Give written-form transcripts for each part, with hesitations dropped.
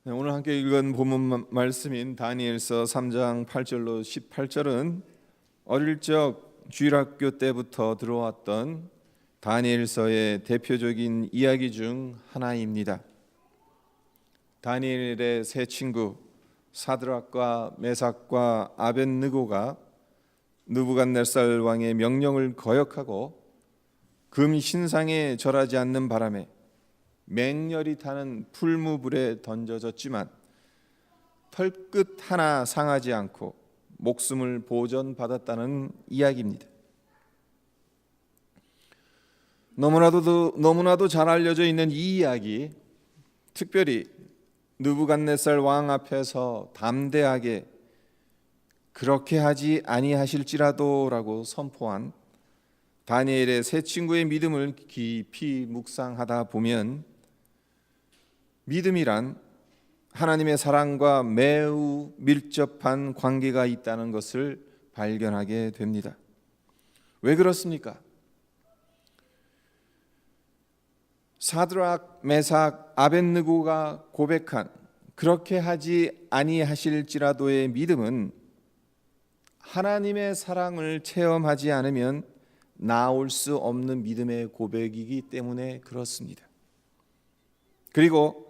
네, 오늘 함께 읽은 본문 말씀인 다니엘서 3장 8절로 18절은 어릴 적 주일학교 때부터 들어왔던 다니엘서의 대표적인 이야기 중 하나입니다. 다니엘의 세 친구 사드락과 메삭과 아벳느고가 느부갓네살 왕의 명령을 거역하고 금 신상에 절하지 않는 바람에 맹렬히 타는 풀무불에 던져졌지만 털끝 하나 상하지 않고 목숨을 보전받았다는 이야기입니다. 너무나도 잘 알려져 있는 이 이야기, 특별히 느부갓네살 왕 앞에서 담대하게 그렇게 하지 아니하실지라도라고 선포한 다니엘의 세 친구의 믿음을 깊이 묵상하다 보면 믿음이란 하나님의 사랑과 매우 밀접한 관계가 있다는 것을 발견하게 됩니다. 왜 그렇습니까? 사드락, 메삭, 아벳느고가 고백한 그렇게 하지 아니하실지라도의 믿음은 하나님의 사랑을 체험하지 않으면 나올 수 없는 믿음의 고백이기 때문에 그렇습니다. 그리고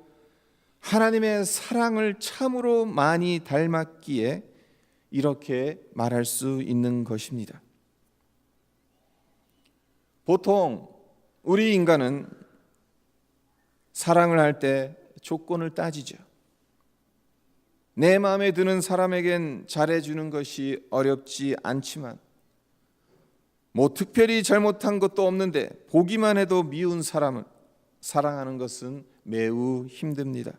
하나님의 사랑을 참으로 많이 닮았기에 이렇게 말할 수 있는 것입니다. 보통 우리 인간은 사랑을 할 때 조건을 따지죠. 내 마음에 드는 사람에겐 잘해주는 것이 어렵지 않지만 특별히 잘못한 것도 없는데 보기만 해도 미운 사람을 사랑하는 것은 매우 힘듭니다.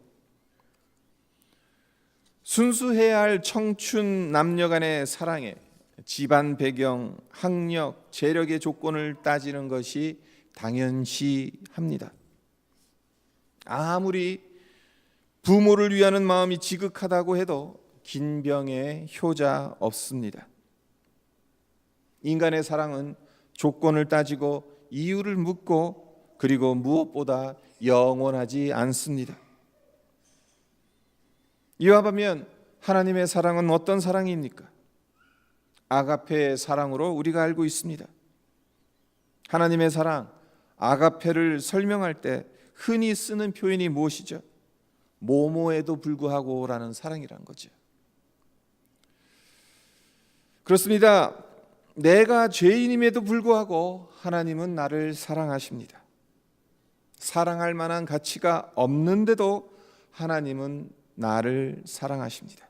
순수해야 할 청춘 남녀 간의 사랑에 집안 배경, 학력, 재력의 조건을 따지는 것이 당연시합니다. 아무리 부모를 위하는 마음이 지극하다고 해도 긴병에 효자 없습니다. 인간의 사랑은 조건을 따지고 이유를 묻고 그리고 무엇보다 영원하지 않습니다. 이와 반면 하나님의 사랑은 어떤 사랑입니까? 아가페의 사랑으로 우리가 알고 있습니다. 하나님의 사랑, 아가페를 설명할 때 흔히 쓰는 표현이 무엇이죠? 모모에도 불구하고 라는 사랑이란 거죠. 그렇습니다. 내가 죄인임에도 불구하고 하나님은 나를 사랑하십니다. 사랑할 만한 가치가 없는데도 하나님은 나를 사랑하십니다.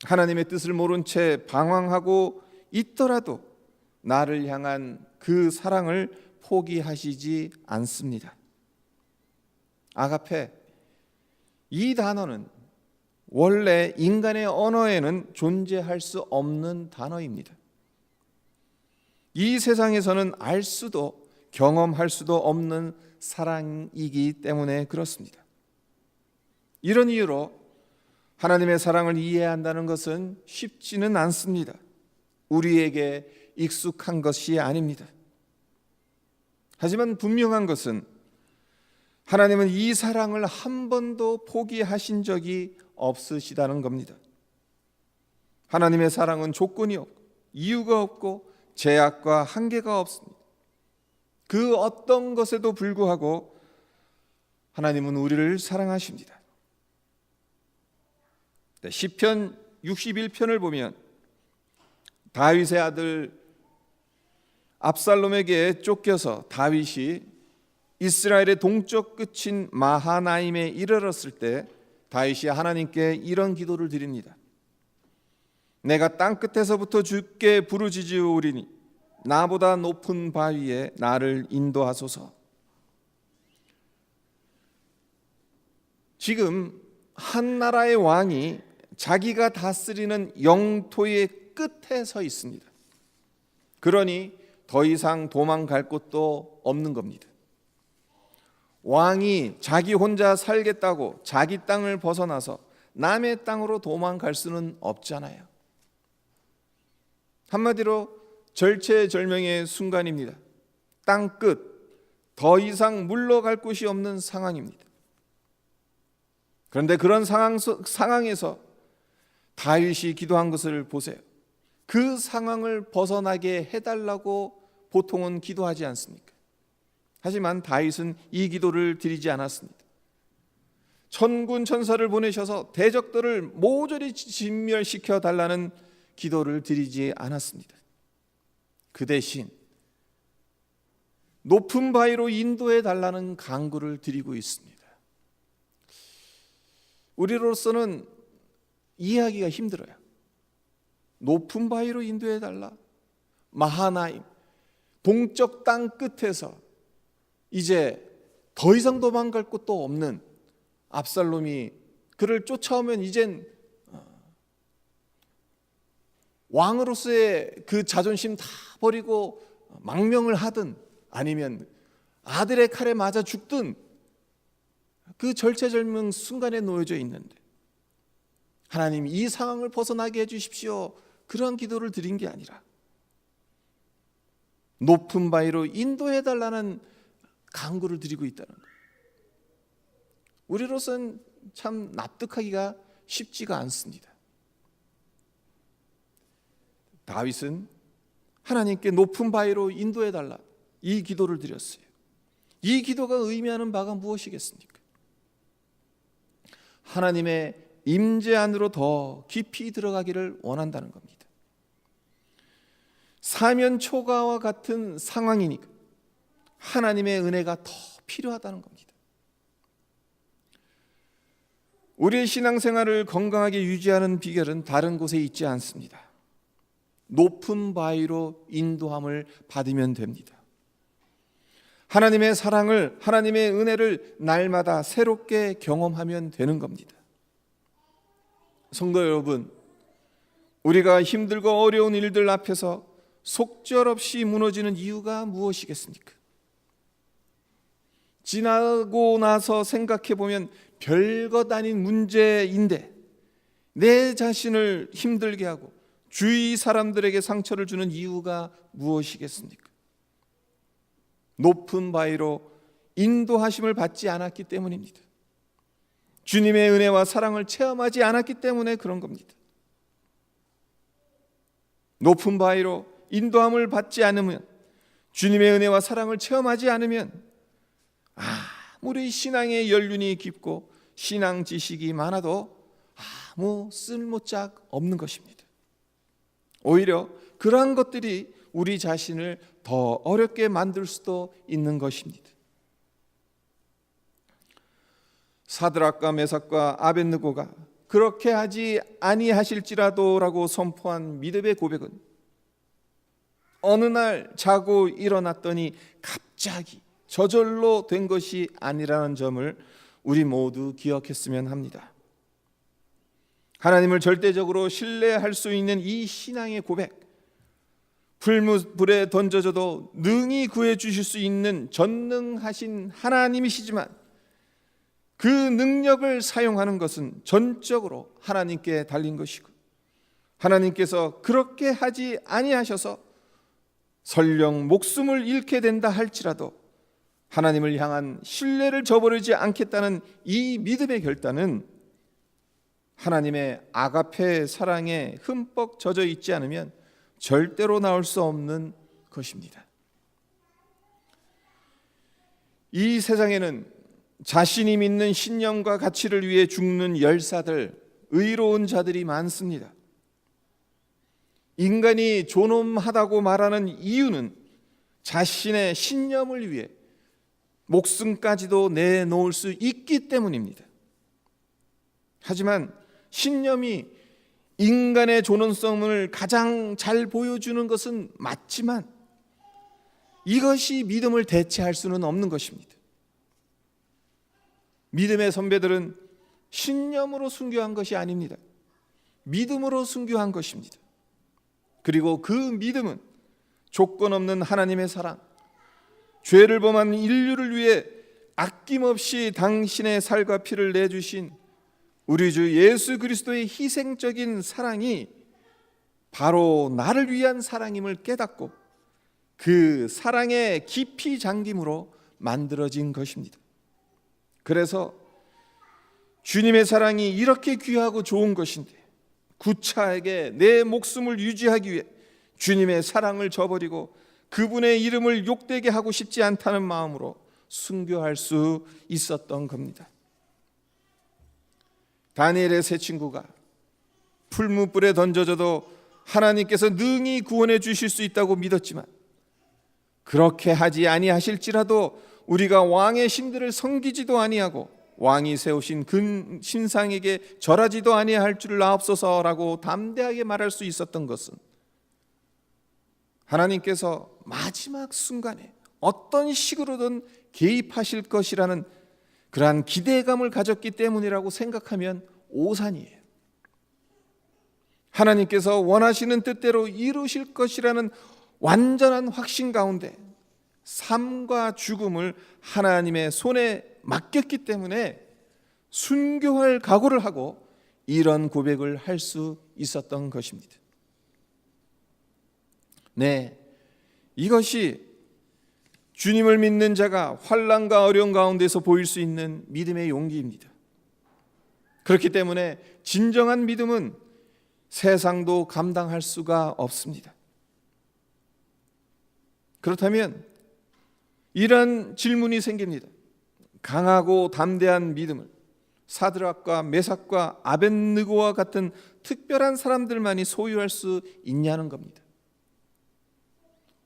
하나님의 뜻을 모른 채 방황하고 있더라도 나를 향한 그 사랑을 포기하시지 않습니다. 아가페, 이 단어는 원래 인간의 언어에는 존재할 수 없는 단어입니다. 이 세상에서는 알 수도 경험할 수도 없는 사랑이기 때문에 그렇습니다. 이런 이유로 하나님의 사랑을 이해한다는 것은 쉽지는 않습니다. 우리에게 익숙한 것이 아닙니다. 하지만 분명한 것은 하나님은 이 사랑을 한 번도 포기하신 적이 없으시다는 겁니다. 하나님의 사랑은 조건이 없고 이유가 없고 제약과 한계가 없습니다. 그 어떤 것에도 불구하고 하나님은 우리를 사랑하십니다. 시편 61편을 보면 다윗의 아들 압살롬에게 쫓겨서 다윗이 이스라엘의 동쪽 끝인 마하나임에 이르렀을 때 다윗이 하나님께 이런 기도를 드립니다. 내가 땅 끝에서부터 주께 부르짖으오리니 나보다 높은 바위에 나를 인도하소서. 지금 한 나라의 왕이 자기가 다스리는 영토의 끝에 서 있습니다. 그러니 더 이상 도망갈 곳도 없는 겁니다. 왕이 자기 혼자 살겠다고 자기 땅을 벗어나서 남의 땅으로 도망갈 수는 없잖아요. 한마디로 절체절명의 순간입니다. 땅 끝, 더 이상 물러갈 곳이 없는 상황입니다. 그런데 그런 상황에서 다윗이 기도한 것을 보세요. 그 상황을 벗어나게 해달라고 보통은 기도하지 않습니까? 하지만 다윗은 이 기도를 드리지 않았습니다. 천군 천사를 보내셔서 대적들을 모조리 진멸시켜 달라는 기도를 드리지 않았습니다. 그 대신 높은 바위로 인도해 달라는 간구를 드리고 있습니다. 우리로서는 이해하기가 힘들어요. 높은 바위로 인도해 달라. 마하나임, 동쪽 땅 끝에서 이제 더 이상 도망갈 곳도 없는 압살롬이 그를 쫓아오면 이젠 왕으로서의 그 자존심 다 버리고 망명을 하든 아니면 아들의 칼에 맞아 죽든 그 절체절명 순간에 놓여져 있는데 하나님 이 상황을 벗어나게 해주십시오. 그런 기도를 드린 게 아니라 높은 바위로 인도해달라는 간구를 드리고 있다는 거예요. 우리로서는 참 납득하기가 쉽지가 않습니다. 다윗은 하나님께 높은 바위로 인도해달라 이 기도를 드렸어요. 이 기도가 의미하는 바가 무엇이겠습니까? 하나님의 임재 안으로 더 깊이 들어가기를 원한다는 겁니다. 사면 초가와 같은 상황이니까 하나님의 은혜가 더 필요하다는 겁니다. 우리의 신앙생활을 건강하게 유지하는 비결은 다른 곳에 있지 않습니다. 높은 바위로 인도함을 받으면 됩니다. 하나님의 사랑을, 하나님의 은혜를 날마다 새롭게 경험하면 되는 겁니다. 성도 여러분, 우리가 힘들고 어려운 일들 앞에서 속절없이 무너지는 이유가 무엇이겠습니까? 지나고 나서 생각해 보면 별것 아닌 문제인데 내 자신을 힘들게 하고 주위 사람들에게 상처를 주는 이유가 무엇이겠습니까? 높은 바위로 인도하심을 받지 않았기 때문입니다. 주님의 은혜와 사랑을 체험하지 않았기 때문에 그런 겁니다. 높은 바위로 인도함을 받지 않으면, 주님의 은혜와 사랑을 체험하지 않으면 아무리 신앙의 연륜이 깊고 신앙 지식이 많아도 아무 쓸모짝 없는 것입니다. 오히려 그러한 것들이 우리 자신을 더 어렵게 만들 수도 있는 것입니다. 사드락과 메삭과 아벳느고가 그렇게 하지 아니하실지라도라고 선포한 믿음의 고백은 어느 날 자고 일어났더니 갑자기 저절로 된 것이 아니라는 점을 우리 모두 기억했으면 합니다. 하나님을 절대적으로 신뢰할 수 있는 이 신앙의 고백, 불에 던져져도 능히 구해주실 수 있는 전능하신 하나님이시지만 그 능력을 사용하는 것은 전적으로 하나님께 달린 것이고, 하나님께서 그렇게 하지 아니하셔서 설령 목숨을 잃게 된다 할지라도 하나님을 향한 신뢰를 저버리지 않겠다는 이 믿음의 결단은 하나님의 아가페 사랑에 흠뻑 젖어 있지 않으면 절대로 나올 수 없는 것입니다. 이 세상에는 자신이 믿는 신념과 가치를 위해 죽는 열사들, 의로운 자들이 많습니다. 인간이 존엄하다고 말하는 이유는 자신의 신념을 위해 목숨까지도 내놓을 수 있기 때문입니다. 하지만 신념이 인간의 존엄성을 가장 잘 보여주는 것은 맞지만 이것이 믿음을 대체할 수는 없는 것입니다. 믿음의 선배들은 신념으로 순교한 것이 아닙니다. 믿음으로 순교한 것입니다. 그리고 그 믿음은 조건 없는 하나님의 사랑, 죄를 범한 인류를 위해 아낌없이 당신의 살과 피를 내주신 우리 주 예수 그리스도의 희생적인 사랑이 바로 나를 위한 사랑임을 깨닫고 그 사랑의 깊이 잠김으로 만들어진 것입니다. 그래서 주님의 사랑이 이렇게 귀하고 좋은 것인데 구차하게 내 목숨을 유지하기 위해 주님의 사랑을 저버리고 그분의 이름을 욕되게 하고 싶지 않다는 마음으로 순교할 수 있었던 겁니다. 다니엘의 세 친구가 풀무불에 던져져도 하나님께서 능히 구원해 주실 수 있다고 믿었지만 그렇게 하지 아니하실지라도 우리가 왕의 신들을 섬기지도 아니하고 왕이 세우신 근 신상에게 절하지도 아니할 줄을 아옵소서라고 담대하게 말할 수 있었던 것은 하나님께서 마지막 순간에 어떤 식으로든 개입하실 것이라는 그러한 기대감을 가졌기 때문이라고 생각하면 오산이에요. 하나님께서 원하시는 뜻대로 이루실 것이라는 완전한 확신 가운데 삶과 죽음을 하나님의 손에 맡겼기 때문에 순교할 각오를 하고 이런 고백을 할 수 있었던 것입니다. 네, 이것이 주님을 믿는 자가 환난과 어려움 가운데서 보일 수 있는 믿음의 용기입니다. 그렇기 때문에 진정한 믿음은 세상도 감당할 수가 없습니다. 그렇다면 이런 질문이 생깁니다. 강하고 담대한 믿음을 사드락과 메삭과 아벳느고와 같은 특별한 사람들만이 소유할 수 있냐는 겁니다.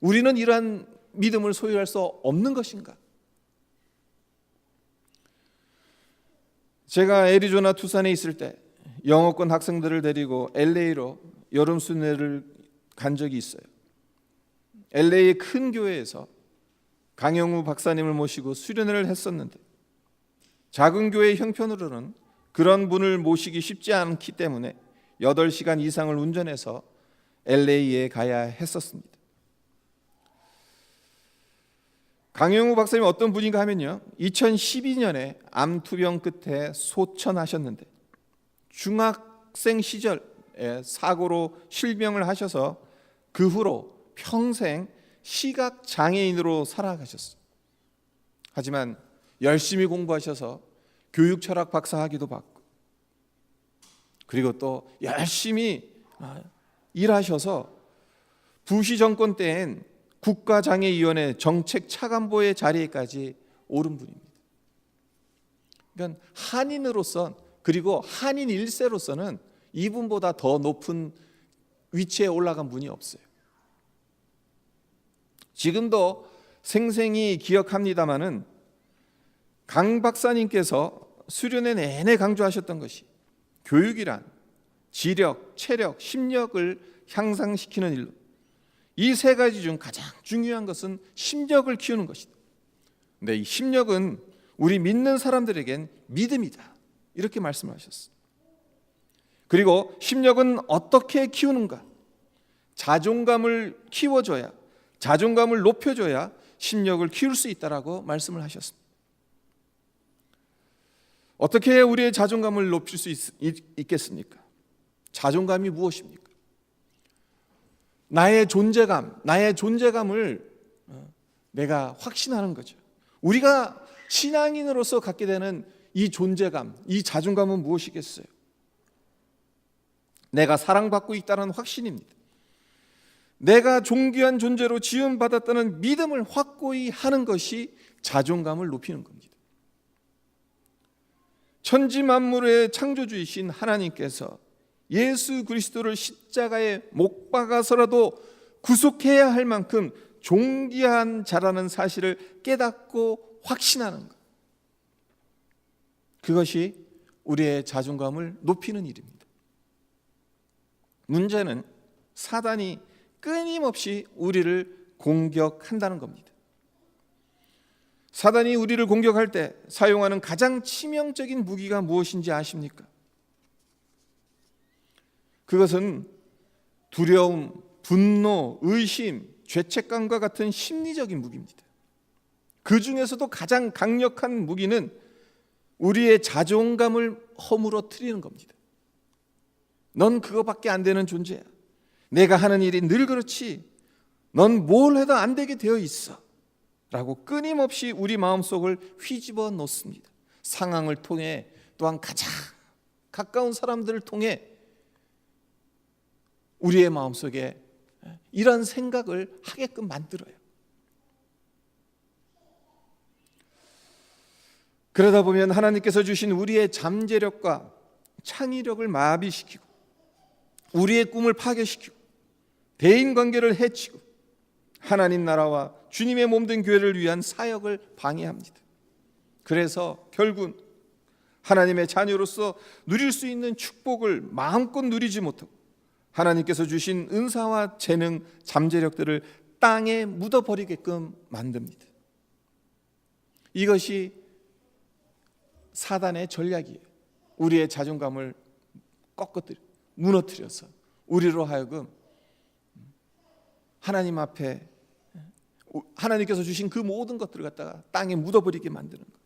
우리는 이러한 믿음을 소유할 수 없는 것인가? 제가 애리조나 투싼에 있을 때 영어권 학생들을 데리고 LA로 여름 순회를 간 적이 있어요. LA의 큰 교회에서 강영우 박사님을 모시고 수련회를 했었는데 작은 교회 형편으로는 그런 분을 모시기 쉽지 않기 때문에 8시간 이상을 운전해서 LA에 가야 했었습니다. 강영우 박사님 어떤 분인가 하면요, 2012년에 암투병 끝에 소천하셨는데 중학생 시절에 사고로 실명을 하셔서 그 후로 평생 시각장애인으로 살아가셨어요. 하지만 열심히 공부하셔서 교육철학 박사 학위도 받고 그리고 또 열심히 일하셔서 부시 정권 때엔 국가장애위원회 정책차관보의 자리에까지 오른 분입니다. 그러니까 한인으로서 그리고 한인 1세로서는 이분보다 더 높은 위치에 올라간 분이 없어요. 지금도 생생히 기억합니다마는 강 박사님께서 수련회 내내 강조하셨던 것이 교육이란 지력, 체력, 심력을 향상시키는 일로 이 세 가지 중 가장 중요한 것은 심력을 키우는 것이다. 근데 이 심력은 우리 믿는 사람들에겐 믿음이다. 이렇게 말씀하셨어요. 그리고 심력은 어떻게 키우는가? 자존감을 키워줘야, 자존감을 높여줘야 심력을 키울 수 있다라고 말씀을 하셨습니다. 어떻게 우리의 자존감을 높일 수 있겠습니까? 자존감이 무엇입니까? 나의 존재감을 내가 확신하는 거죠. 우리가 신앙인으로서 갖게 되는 이 존재감, 이 자존감은 무엇이겠어요? 내가 사랑받고 있다는 확신입니다. 내가 존귀한 존재로 지음받았다는 믿음을 확고히 하는 것이 자존감을 높이는 겁니다. 천지 만물의 창조주이신 하나님께서 예수 그리스도를 십자가에 못 박아서라도 구속해야 할 만큼 존귀한 자라는 사실을 깨닫고 확신하는 것, 그것이 우리의 자존감을 높이는 일입니다. 문제는 사단이 끊임없이 우리를 공격한다는 겁니다. 사단이 우리를 공격할 때 사용하는 가장 치명적인 무기가 무엇인지 아십니까? 그것은 두려움, 분노, 의심, 죄책감과 같은 심리적인 무기입니다. 그 중에서도 가장 강력한 무기는 우리의 자존감을 허물어뜨리는 겁니다. 넌 그거밖에 안 되는 존재야. 내가 하는 일이 늘 그렇지. 넌 뭘 해도 안 되게 되어 있어. 라고 끊임없이 우리 마음속을 휘집어 놓습니다. 상황을 통해 또한 가장 가까운 사람들을 통해 우리의 마음속에 이런 생각을 하게끔 만들어요. 그러다 보면 하나님께서 주신 우리의 잠재력과 창의력을 마비시키고 우리의 꿈을 파괴시키고 대인관계를 해치고 하나님 나라와 주님의 몸된 교회를 위한 사역을 방해합니다. 그래서 결국은 하나님의 자녀로서 누릴 수 있는 축복을 마음껏 누리지 못하고 하나님께서 주신 은사와 재능, 잠재력들을 땅에 묻어버리게끔 만듭니다. 이것이 사단의 전략이에요. 우리의 자존감을 꺾어뜨려 무너뜨려서 우리로 하여금 하나님 앞에 하나님께서 주신 그 모든 것들을 갖다가 땅에 묻어버리게 만드는 것.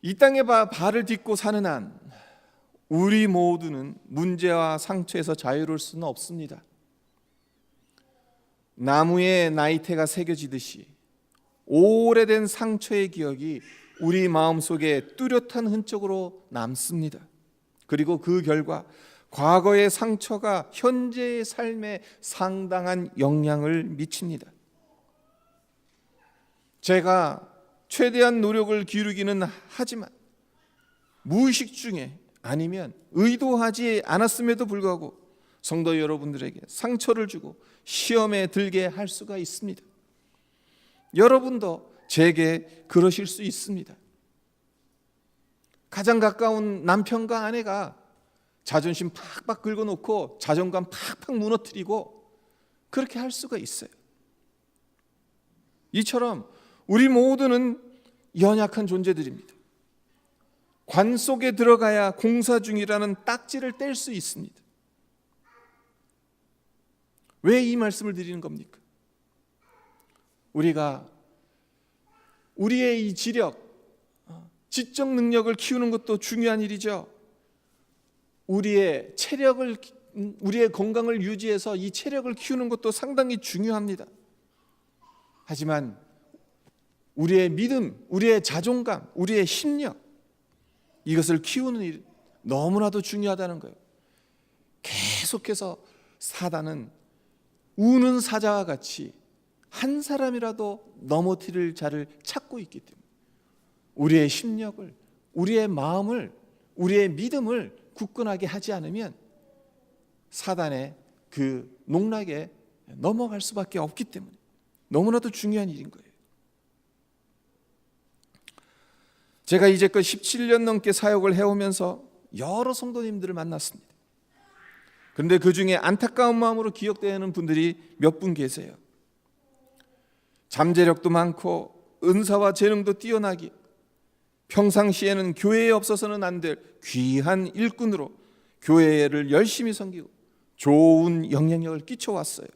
이 땅에 발을 딛고 사는 한 우리 모두는 문제와 상처에서 자유로울 수는 없습니다. 나무에 나이테가 새겨지듯이 오래된 상처의 기억이 우리 마음속에 뚜렷한 흔적으로 남습니다. 그리고 그 결과 과거의 상처가 현재의 삶에 상당한 영향을 미칩니다. 제가 최대한 노력을 기울이기는 하지만 무의식 중에 아니면 의도하지 않았음에도 불구하고 성도 여러분들에게 상처를 주고 시험에 들게 할 수가 있습니다. 여러분도 제게 그러실 수 있습니다. 가장 가까운 남편과 아내가 자존심 팍팍 긁어놓고 자존감 팍팍 무너뜨리고 그렇게 할 수가 있어요. 이처럼 우리 모두는 연약한 존재들입니다. 관 속에 들어가야 공사 중이라는 딱지를 뗄 수 있습니다. 왜 이 말씀을 드리는 겁니까? 우리가 우리의 이 지력, 지적 능력을 키우는 것도 중요한 일이죠. 우리의 체력을, 우리의 건강을 유지해서 이 체력을 키우는 것도 상당히 중요합니다. 하지만 우리의 믿음, 우리의 자존감, 우리의 심력, 이것을 키우는 일 너무나도 중요하다는 거예요. 계속해서 사단은 우는 사자와 같이 한 사람이라도 넘어뜨릴 자를 찾고 있기 때문에 우리의 심력을, 우리의 마음을, 우리의 믿음을 굳건하게 하지 않으면 사단의 그 농락에 넘어갈 수밖에 없기 때문에 너무나도 중요한 일인 거예요. 제가 이제껏 17년 넘게 사역을 해오면서 여러 성도님들을 만났습니다. 그런데 그 중에 안타까운 마음으로 기억되는 분들이 몇 분 계세요. 잠재력도 많고 은사와 재능도 뛰어나기, 평상시에는 교회에 없어서는 안 될 귀한 일꾼으로 교회를 열심히 섬기고 좋은 영향력을 끼쳐왔어요.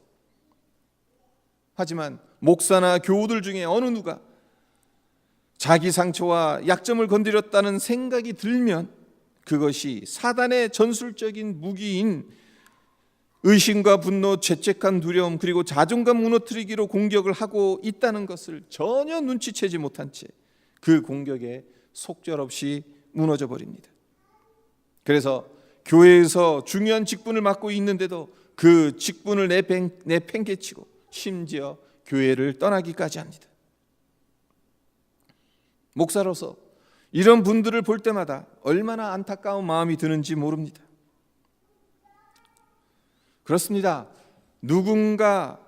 하지만 목사나 교우들 중에 어느 누가 자기 상처와 약점을 건드렸다는 생각이 들면 그것이 사단의 전술적인 무기인 의심과 분노, 죄책감, 두려움, 그리고 자존감 무너뜨리기로 공격을 하고 있다는 것을 전혀 눈치채지 못한 채 그 공격에 속절없이 무너져 버립니다. 그래서 교회에서 중요한 직분을 맡고 있는데도 그 직분을 내팽개치고 심지어 교회를 떠나기까지 합니다. 목사로서 이런 분들을 볼 때마다 얼마나 안타까운 마음이 드는지 모릅니다. 그렇습니다. 누군가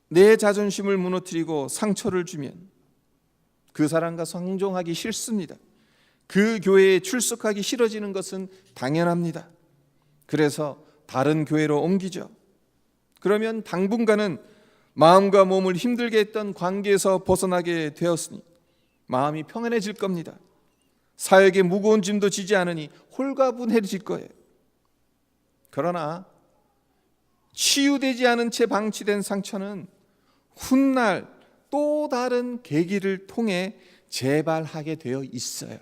내 자존심을 무너뜨리고 상처를 주면 그 사람과 상종하기 싫습니다. 그 교회에 출석하기 싫어지는 것은 당연합니다. 그래서 다른 교회로 옮기죠. 그러면 당분간은 마음과 몸을 힘들게 했던 관계에서 벗어나게 되었으니 마음이 평안해질 겁니다. 사역에 무거운 짐도 지지 않으니 홀가분해질 거예요. 그러나 치유되지 않은 채 방치된 상처는 훗날 또 다른 계기를 통해 재발하게 되어 있어요.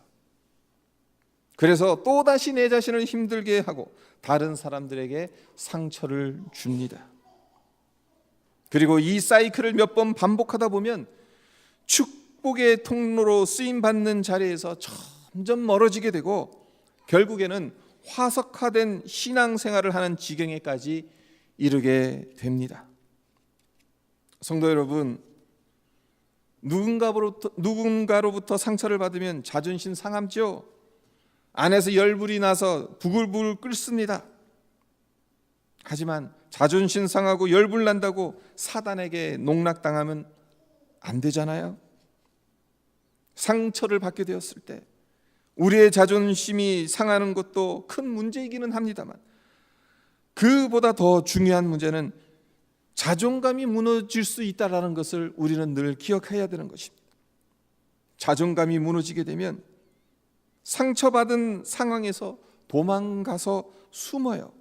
그래서 또다시 내 자신을 힘들게 하고 다른 사람들에게 상처를 줍니다. 그리고 이 사이클을 몇 번 반복하다 보면 축복의 통로로 쓰임받는 자리에서 점점 멀어지게 되고 결국에는 화석화된 신앙생활을 하는 지경에까지 이르게 됩니다. 성도 여러분, 누군가로부터 상처를 받으면 자존심 상하죠. 안에서 열불이 나서 부글부글 끓습니다. 하지만 자존심 상하고 열불 난다고 사단에게 농락당하면 안 되잖아요. 상처를 받게 되었을 때 우리의 자존심이 상하는 것도 큰 문제이기는 합니다만, 그보다 더 중요한 문제는 자존감이 무너질 수 있다는 것을 우리는 늘 기억해야 되는 것입니다. 자존감이 무너지게 되면 상처받은 상황에서 도망가서 숨어요.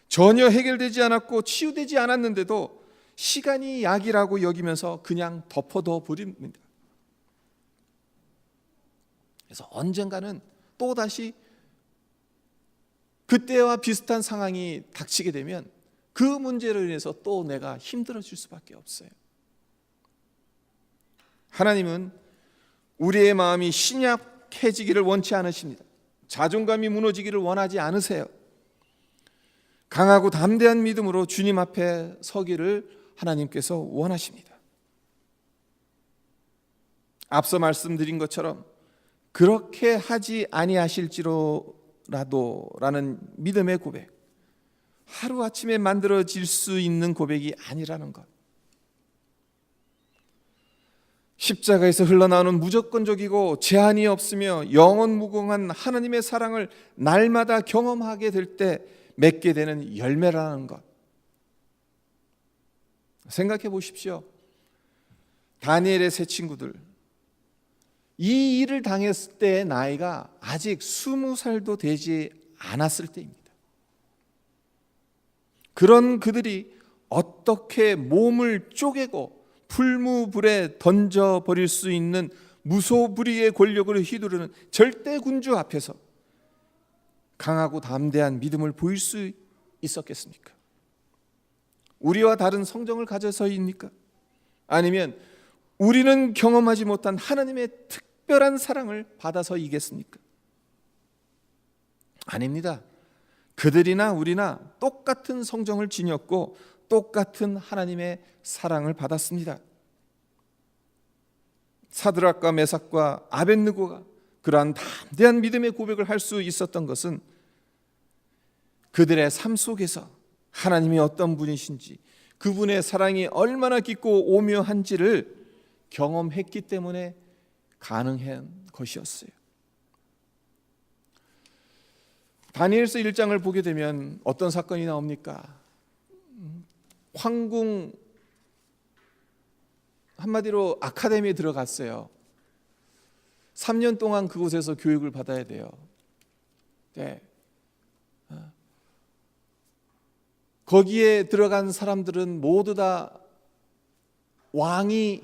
전혀 해결되지 않았고 치유되지 않았는데도 시간이 약이라고 여기면서 그냥 덮어둬 버립니다. 그래서 언젠가는 또다시 그때와 비슷한 상황이 닥치게 되면 그 문제로 인해서 또 내가 힘들어질 수밖에 없어요. 하나님은 우리의 마음이 신약해지기를 원치 않으십니다. 자존감이 무너지기를 원하지 않으세요. 강하고 담대한 믿음으로 주님 앞에 서기를 하나님께서 원하십니다. 앞서 말씀드린 것처럼 그렇게 하지 아니하실지라도 라는 믿음의 고백, 하루아침에 만들어질 수 있는 고백이 아니라는 것. 십자가에서 흘러나오는 무조건적이고 제한이 없으며 영원무궁한 하나님의 사랑을 날마다 경험하게 될 때 맺게 되는 열매라는 것. 생각해 보십시오. 다니엘의 세 친구들, 이 일을 당했을 때의 나이가 아직 20살도 되지 않았을 때입니다. 그런 그들이 어떻게 몸을 쪼개고 풀무불에 던져버릴 수 있는 무소불위의 권력을 휘두르는 절대 군주 앞에서 강하고 담대한 믿음을 보일 수 있었겠습니까? 우리와 다른 성정을 가져서입니까? 아니면 우리는 경험하지 못한 하나님의 특별한 사랑을 받아서이겠습니까? 아닙니다. 그들이나 우리나 똑같은 성정을 지녔고 똑같은 하나님의 사랑을 받았습니다. 사드락과 메삭과 아벳느고가 그러한 담대한 믿음의 고백을 할 수 있었던 것은 그들의 삶 속에서 하나님이 어떤 분이신지, 그분의 사랑이 얼마나 깊고 오묘한지를 경험했기 때문에 가능한 것이었어요. 다니엘서 1장을 보게 되면 어떤 사건이 나옵니까? 황궁, 한마디로 아카데미에 들어갔어요. 3년 동안 그곳에서 교육을 받아야 돼요. 네. 거기에 들어간 사람들은 모두 다 왕이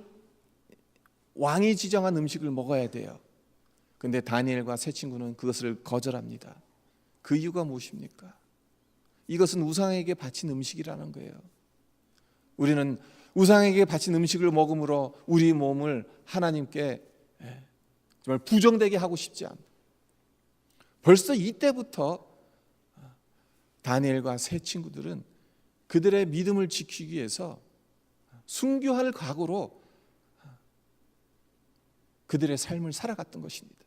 지정한 음식을 먹어야 돼요. 근데 다니엘과 세 친구는 그것을 거절합니다. 그 이유가 무엇입니까? 이것은 우상에게 바친 음식이라는 거예요. 우리는 우상에게 바친 음식을 먹음으로 우리 몸을 하나님께 정말 부정되게 하고 싶지 않다. 벌써 이때부터 다니엘과 세 친구들은 그들의 믿음을 지키기 위해서 순교할 각오로 그들의 삶을 살아갔던 것입니다.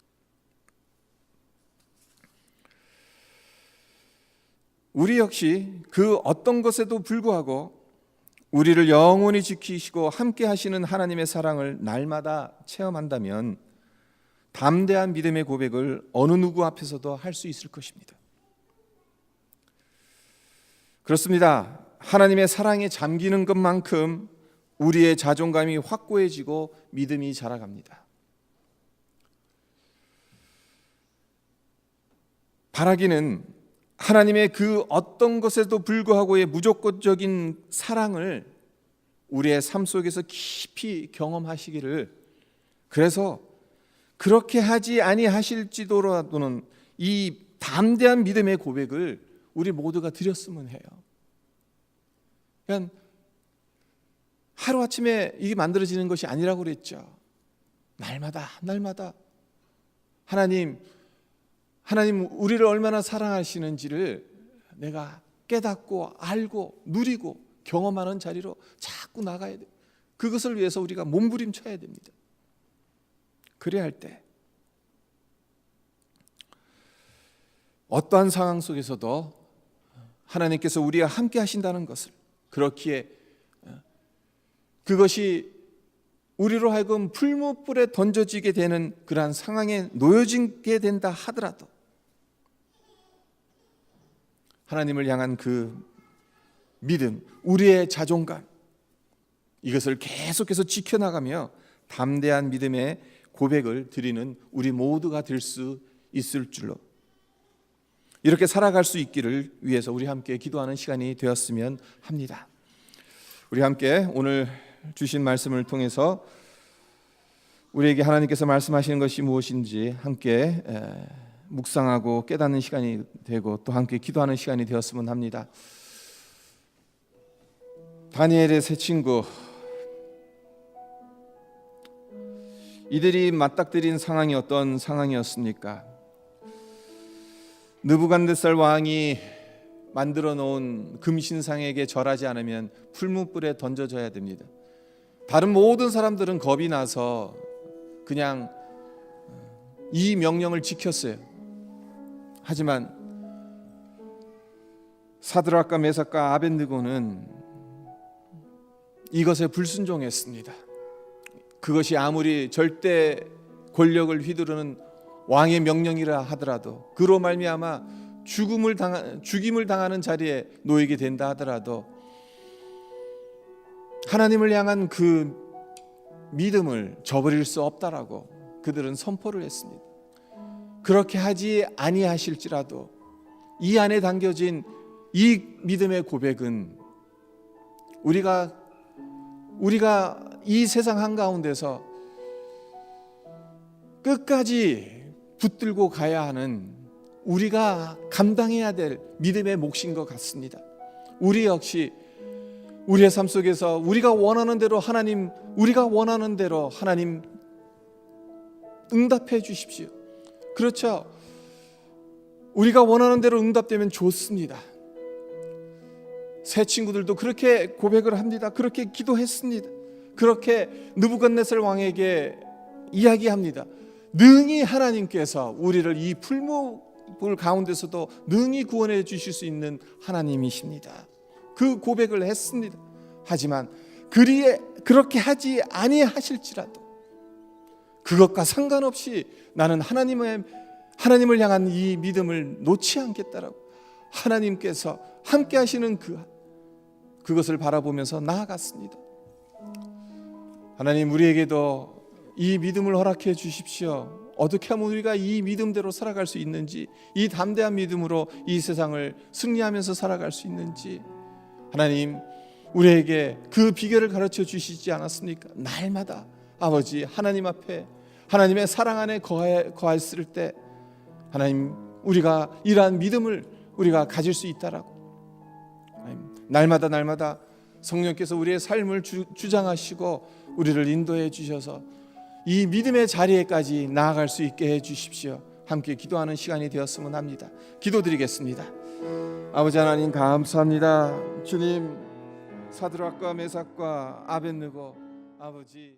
우리 역시 그 어떤 것에도 불구하고 우리를 영원히 지키시고 함께 하시는 하나님의 사랑을 날마다 체험한다면 담대한 믿음의 고백을 어느 누구 앞에서도 할 수 있을 것입니다. 그렇습니다. 하나님의 사랑에 잠기는 것만큼 우리의 자존감이 확고해지고 믿음이 자라갑니다. 바라기는 하나님의 그 어떤 것에도 불구하고의 무조건적인 사랑을 우리의 삶 속에서 깊이 경험하시기를, 그래서 그렇게 하지 아니하실지도라도는 이 담대한 믿음의 고백을 우리 모두가 드렸으면 해요. 그냥 하루아침에 이게 만들어지는 것이 아니라고 그랬죠. 날마다 하나님 우리를 얼마나 사랑하시는지를 내가 깨닫고 알고 누리고 경험하는 자리로 자꾸 나가야 돼요. 그것을 위해서 우리가 몸부림쳐야 됩니다. 그래야 할 때 어떠한 상황 속에서도 하나님께서 우리와 함께 하신다는 것을, 그렇기에 그것이 우리로 하여금 풀무불에 던져지게 되는 그러한 상황에 놓여지게 된다 하더라도 하나님을 향한 그 믿음, 우리의 자존감, 이것을 계속해서 지켜나가며 담대한 믿음의 고백을 드리는 우리 모두가 될 수 있을 줄로, 이렇게 살아갈 수 있기를 위해서 우리 함께 기도하는 시간이 되었으면 합니다. 우리 함께 오늘 주신 말씀을 통해서 우리에게 하나님께서 말씀하시는 것이 무엇인지 함께 묵상하고 깨닫는 시간이 되고 또 함께 기도하는 시간이 되었으면 합니다. 다니엘의 세 친구, 이들이 맞닥뜨린 상황이 어떤 상황이었습니까? 느부갓네살 왕이 만들어 놓은 금신상에게 절하지 않으면 풀무불에 던져져야 됩니다. 다른 모든 사람들은 겁이 나서 그냥 이 명령을 지켰어요. 하지만 사드락과 메삭과 아벳느고는 이것에 불순종했습니다. 그것이 아무리 절대 권력을 휘두르는 왕의 명령이라 하더라도, 그로 말미암아 죽임을 당하는 자리에 놓이게 된다 하더라도 하나님을 향한 그 믿음을 저버릴 수 없다라고 그들은 선포를 했습니다. 그렇게 하지 아니하실지라도 이 안에 담겨진 이 믿음의 고백은 우리가 이 세상 한가운데서 끝까지 붙들고 가야 하는, 우리가 감당해야 될 믿음의 몫인 것 같습니다. 우리 역시 우리의 삶 속에서 우리가 원하는 대로 하나님 응답해 주십시오. 그렇죠. 우리가 원하는 대로 응답되면 좋습니다. 새 친구들도 그렇게 고백을 합니다. 그렇게 기도했습니다. 그렇게 느부갓네살 왕에게 이야기합니다. 능히 하나님께서 우리를 이 풀무불 가운데서도 능히 구원해 주실 수 있는 하나님이십니다. 그 고백을 했습니다. 하지만 그렇게 하지 아니하실지라도 그것과 상관없이 나는 하나님을 향한 이 믿음을 놓지 않겠다라고 하나님께서 함께 하시는 그것을 바라보면서 나아갔습니다. 하나님, 우리에게도 이 믿음을 허락해 주십시오. 어떻게 하면 우리가 이 믿음대로 살아갈 수 있는지, 이 담대한 믿음으로 이 세상을 승리하면서 살아갈 수 있는지 하나님, 우리에게 그 비결을 가르쳐 주시지 않았습니까? 날마다 아버지 하나님 앞에 하나님의 사랑 안에 거했을 때 하나님, 우리가 이러한 믿음을 우리가 가질 수 있다라고 하나님, 날마다 성령께서 우리의 삶을 주장하시고 우리를 인도해 주셔서 이 믿음의 자리에까지 나아갈 수 있게 해 주십시오. 함께 기도하는 시간이 되었으면 합니다. 기도드리겠습니다. 아버지 하나님, 감사합니다. 주님, 사드락과 메삭과 아벳느고 아버지